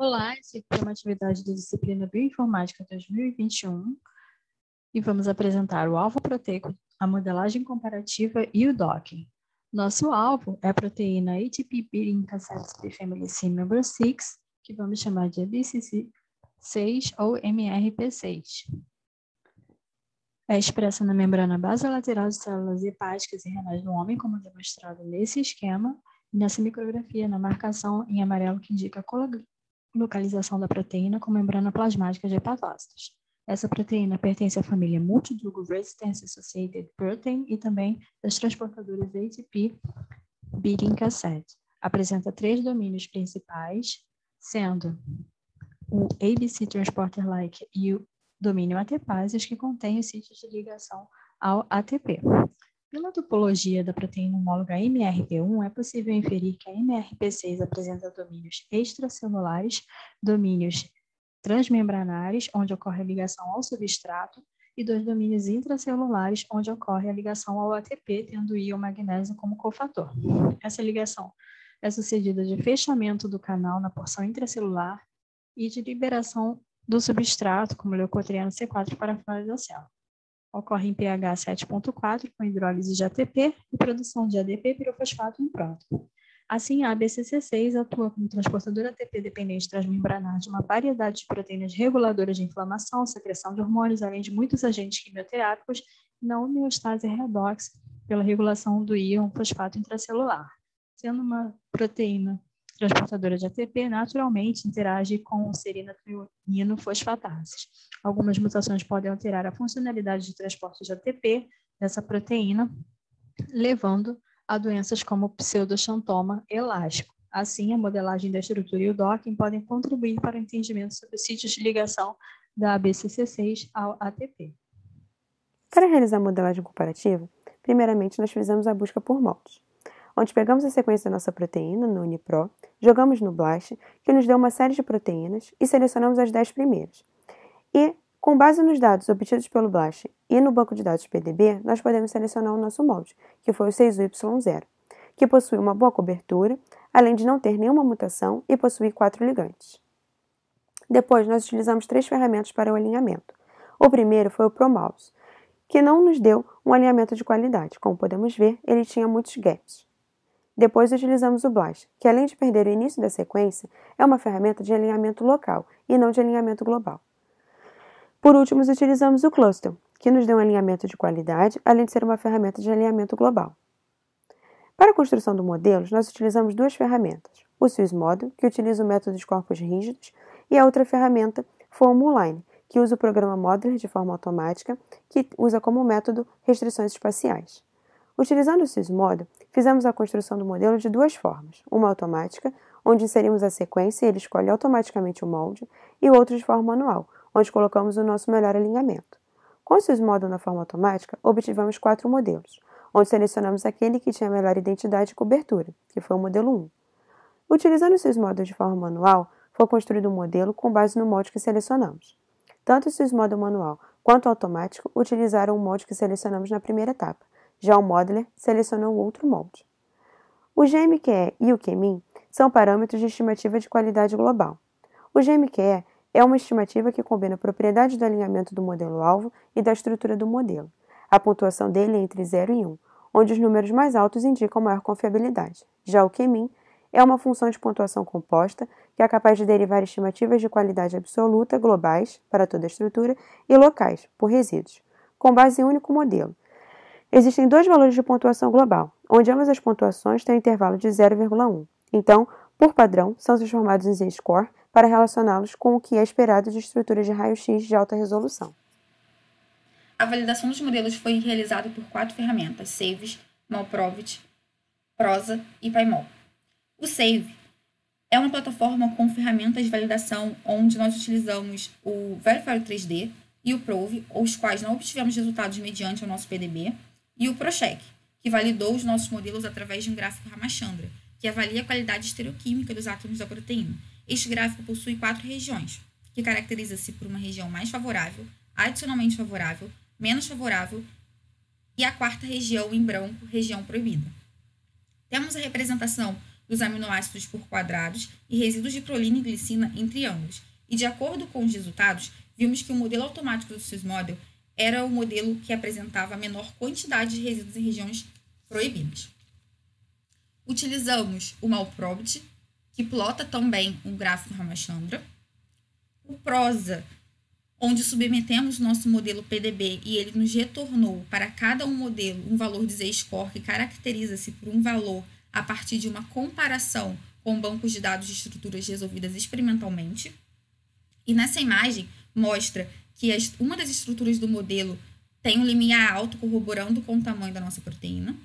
Olá, essa aqui é uma atividade da disciplina Bioinformática 2021 e vamos apresentar o alvo proteico, a modelagem comparativa e o docking. Nosso alvo é a proteína ATP Beating Cassette Family C Member 6, que vamos chamar de ABCC6 ou MRP6. É expressa na membrana basolateral de células hepáticas e renais do homem, como demonstrado nesse esquema, e nessa micrografia, na marcação em amarelo que indica a localização da proteína com membrana plasmática de hepatócitos. Essa proteína pertence à família Multidrug Resistance Associated Protein e também das transportadoras ATP Beating Cassette. Apresenta 3 domínios principais, sendo o ABC Transporter-like e o domínio ATPases, que contém os sítios de ligação ao ATP. Pela topologia da proteína homóloga MRP1, é possível inferir que a MRP6 apresenta domínios extracelulares, domínios transmembranares, onde ocorre a ligação ao substrato, e 2 domínios intracelulares, onde ocorre a ligação ao ATP, tendo o íon magnésio como cofator. Essa ligação é sucedida de fechamento do canal na porção intracelular e de liberação do substrato, como leucotrieno C4, para fora da célula. Ocorre em pH 7.4, com hidrólise de ATP e produção de ADP pirofosfato em próton. Assim, a ABCC6 atua como transportador ATP dependente transmembranar de uma variedade de proteínas reguladoras de inflamação, secreção de hormônios, além de muitos agentes quimioterápicos, na homeostase redox pela regulação do íon fosfato intracelular. Sendo uma proteína transportadora de ATP, naturalmente interage com serina trionino fosfatases. Algumas mutações podem alterar a funcionalidade de transporte de ATP dessa proteína, levando a doenças como pseudoxantoma elástico. Assim, a modelagem da estrutura e o docking podem contribuir para o entendimento sobre os sítios de ligação da ABCC6 ao ATP. Para realizar a modelagem comparativa, primeiramente nós fizemos a busca por moldes, onde pegamos a sequência da nossa proteína no UniPro, jogamos no BLAST, que nos deu uma série de proteínas, e selecionamos as 10 primeiras. E, com base nos dados obtidos pelo BLAST e no banco de dados PDB, nós podemos selecionar o nosso molde, que foi o 6Y0, que possui uma boa cobertura, além de não ter nenhuma mutação e possui 4 ligantes. Depois, nós utilizamos 3 ferramentas para o alinhamento. O primeiro foi o ProMouse, que não nos deu um alinhamento de qualidade. Como podemos ver, ele tinha muitos gaps. Depois utilizamos o BLAST, que além de perder o início da sequência, é uma ferramenta de alinhamento local e não de alinhamento global. Por último, utilizamos o Clustal, que nos deu um alinhamento de qualidade, além de ser uma ferramenta de alinhamento global. Para a construção do modelo, nós utilizamos 2 ferramentas, o SwissModel, que utiliza o método dos corpos rígidos, e a outra ferramenta foi o Moonline, que usa o programa Modeler de forma automática, que usa como método restrições espaciais. Utilizando o SwissModel, fizemos a construção do modelo de 2 formas, uma automática, onde inserimos a sequência e ele escolhe automaticamente o molde, e outra de forma manual, onde colocamos o nosso melhor alinhamento. Com o SwissModel na forma automática, obtivemos 4 modelos, onde selecionamos aquele que tinha a melhor identidade e cobertura, que foi o modelo 1. Utilizando o SwissModel de forma manual, foi construído um modelo com base no molde que selecionamos. Tanto o SwissModel manual quanto o automático utilizaram o molde que selecionamos na primeira etapa. Já o Modeler selecionou outro molde. O GMQE e o QMIN são parâmetros de estimativa de qualidade global. O GMQE é uma estimativa que combina a propriedade do alinhamento do modelo-alvo e da estrutura do modelo. A pontuação dele é entre 0 e 1, onde os números mais altos indicam maior confiabilidade. Já o QMIN é uma função de pontuação composta que é capaz de derivar estimativas de qualidade absoluta globais para toda a estrutura e locais, por resíduos, com base em um único modelo. Existem 2 valores de pontuação global, onde ambas as pontuações têm um intervalo de 0,1. Então, por padrão, são transformados em z-score para relacioná-los com o que é esperado de estruturas de raio-x de alta resolução. A validação dos modelos foi realizada por 4 ferramentas, SAVES, Malprovit, Prosa e PyMol. O SAVE é uma plataforma com ferramentas de validação onde nós utilizamos o Verifier 3D e o Prove, os quais não obtivemos resultados mediante o nosso PDB, e o ProCheck, que validou os nossos modelos através de um gráfico Ramachandra, que avalia a qualidade estereoquímica dos átomos da proteína. Este gráfico possui 4 regiões, que caracteriza-se por uma região mais favorável, adicionalmente favorável, menos favorável e a 4ª região em branco, região proibida. Temos a representação dos aminoácidos por quadrados e resíduos de prolina e glicina em triângulos. E de acordo com os resultados, vimos que o modelo automático do SysModel era o modelo que apresentava a menor quantidade de resíduos em regiões proibidas. Utilizamos o Malprobit, que plota também um gráfico Ramachandra, o Prosa, onde submetemos nosso modelo PDB e ele nos retornou para cada um modelo um valor de Z-score que caracteriza-se por um valor a partir de uma comparação com bancos de dados de estruturas resolvidas experimentalmente. E nessa imagem mostra que uma das estruturas do modelo tem um limiar alto corroborando com o tamanho da nossa proteína.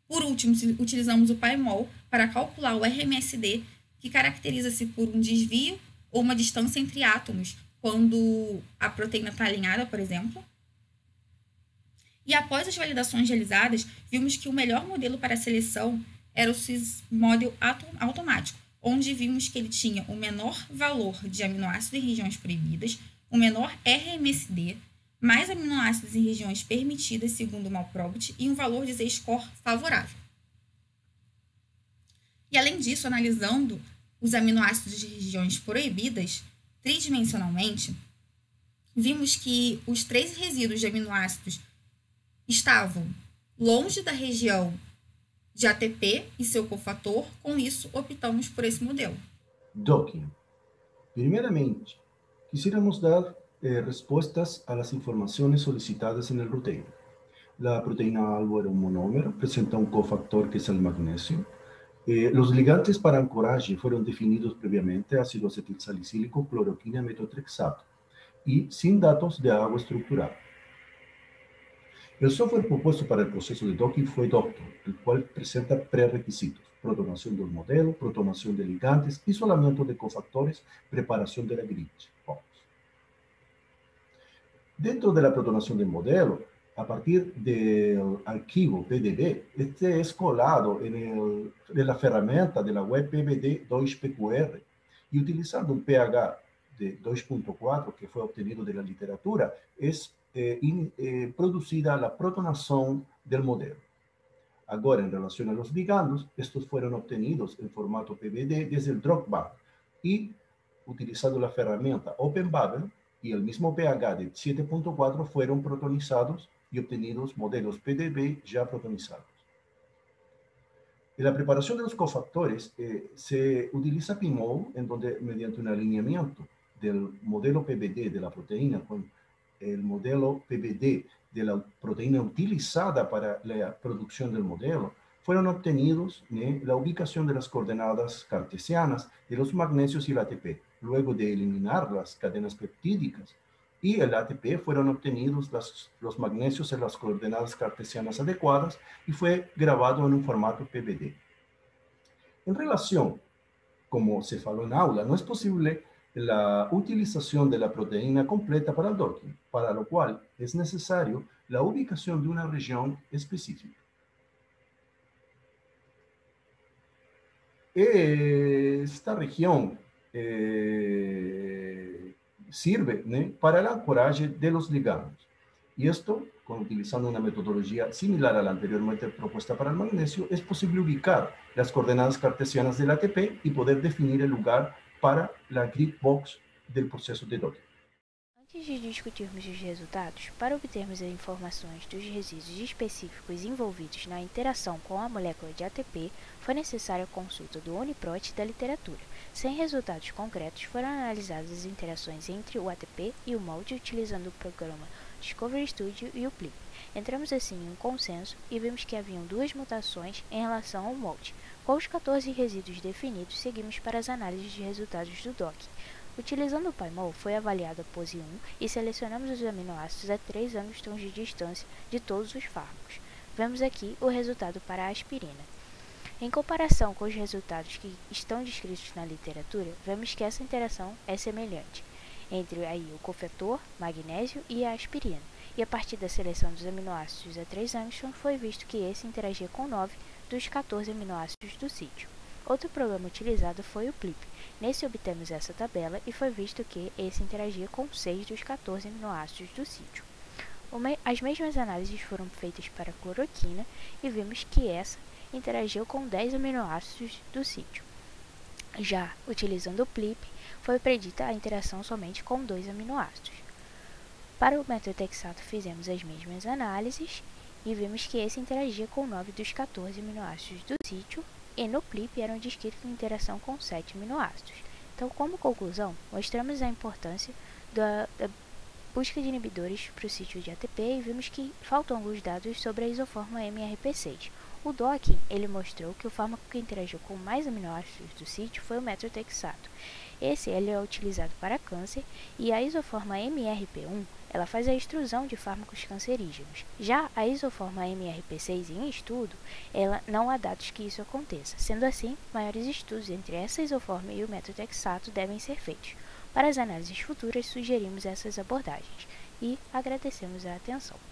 Por último, utilizamos o PyMol para calcular o RMSD, que caracteriza-se por um desvio ou uma distância entre átomos quando a proteína está alinhada, por exemplo. E após as validações realizadas, vimos que o melhor modelo para a seleção era o SysModel automático, onde vimos que ele tinha o menor valor de aminoácidos em regiões proibidas, o menor RMSD, mais aminoácidos em regiões permitidas, segundo o Malprobit, e um valor de Z-score favorável. E além disso, analisando os aminoácidos de regiões proibidas, tridimensionalmente, vimos que os 3 resíduos de aminoácidos estavam longe da região de ATP e seu cofator, com isso optamos por esse modelo. Docking. Primeramente, quisiéramos dar respuestas a las informaciones solicitadas en el routine. La proteína algo era un monómero, presenta un cofactor que es el magnesio. Los ligantes para ancoraje fueron definidos previamente, ácido acetilsalicílico, cloroquina, metotrexato, y sin datos de agua estructural. El software propuesto para el proceso de docking fue Doctor, el cual presenta prerequisitos: protonación del modelo, protonación de ligantes, isolamiento de cofactores, preparación de la grid box. Dentro de la protonación del modelo, a partir del archivo PDB, este es colado en la herramienta de la web PBD2PQR y utilizando un pH de 2.4 que fue obtenido de la literatura, es producida la protonación del modelo. Ahora, en relación a los ligandos, estos fueron obtenidos en formato PBD desde el Dropbox y, utilizando la herramienta OpenBabel y el mismo pH de 7.4, fueron protonizados y obtenidos modelos PDB ya protonizados. En la preparación de los cofactores se utiliza PyMol, en donde mediante un alineamiento del modelo PBD de la proteína con el modelo PBD de la proteína utilizada para la producción del modelo, fueron obtenidos la ubicación de las coordenadas cartesianas de los magnesios y el ATP. Luego de eliminar las cadenas peptídicas y el ATP, fueron obtenidos los magnesios en las coordenadas cartesianas adecuadas y fue grabado en un formato PBD. En relación, como se faló en aula, no es posible la utilización de la proteína completa para el docking, para lo cual es necesario la ubicación de una región específica. Esta región sirve para el ancoraje de los ligandos. Y esto, utilizando una metodología similar a la anteriormente propuesta para el magnesio, es posible ubicar las coordenadas cartesianas del ATP y poder definir el lugar para la grid box del processo de docking. Antes de discutirmos os resultados, para obtermos as informações dos resíduos específicos envolvidos na interação com a molécula de ATP, foi necessária a consulta do UniProt e da literatura. Sem resultados concretos, foram analisadas as interações entre o ATP e o molde utilizando o programa Discovery Studio e o PLIP. Entramos assim em um consenso e vimos que haviam 2 mutações em relação ao molde. Com os 14 resíduos definidos, seguimos para as análises de resultados do docking. Utilizando o PyMol, foi avaliada a pose 1 e selecionamos os aminoácidos a 3 angstroms de distância de todos os fármacos. Vemos aqui o resultado para a aspirina. Em comparação com os resultados que estão descritos na literatura, vemos que essa interação é semelhante entre o cofetor, magnésio e a aspirina, e a partir da seleção dos aminoácidos a 3 angstroms foi visto que esse interagia com 9 dos 14 aminoácidos do sítio. Outro programa utilizado foi o PLIP. Nesse obtemos essa tabela e foi visto que esse interagia com 6 dos 14 aminoácidos do sítio. As mesmas análises foram feitas para a cloroquina e vimos que essa interagiu com 10 aminoácidos do sítio. Já utilizando o PLIP, foi predita a interação somente com 2 aminoácidos. Para o metrotexato fizemos as mesmas análises e vimos que esse interagia com 9 dos 14 aminoácidos do sítio e no PLIP eram descritos em interação com 7 aminoácidos. Então, como conclusão, mostramos a importância da busca de inibidores para o sítio de ATP e vimos que faltam alguns dados sobre a isoforma MRP6. O docking, ele mostrou que o fármaco que interagiu com mais aminoácidos do sítio foi o metrotexato. Esse ele é utilizado para câncer e a isoforma MRP1, ela faz a extrusão de fármacos cancerígenos. Já a isoforma MRP6 em estudo, ela não há dados que isso aconteça. Sendo assim, maiores estudos entre essa isoforma e o metrotexato devem ser feitos. Para as análises futuras, sugerimos essas abordagens e agradecemos a atenção.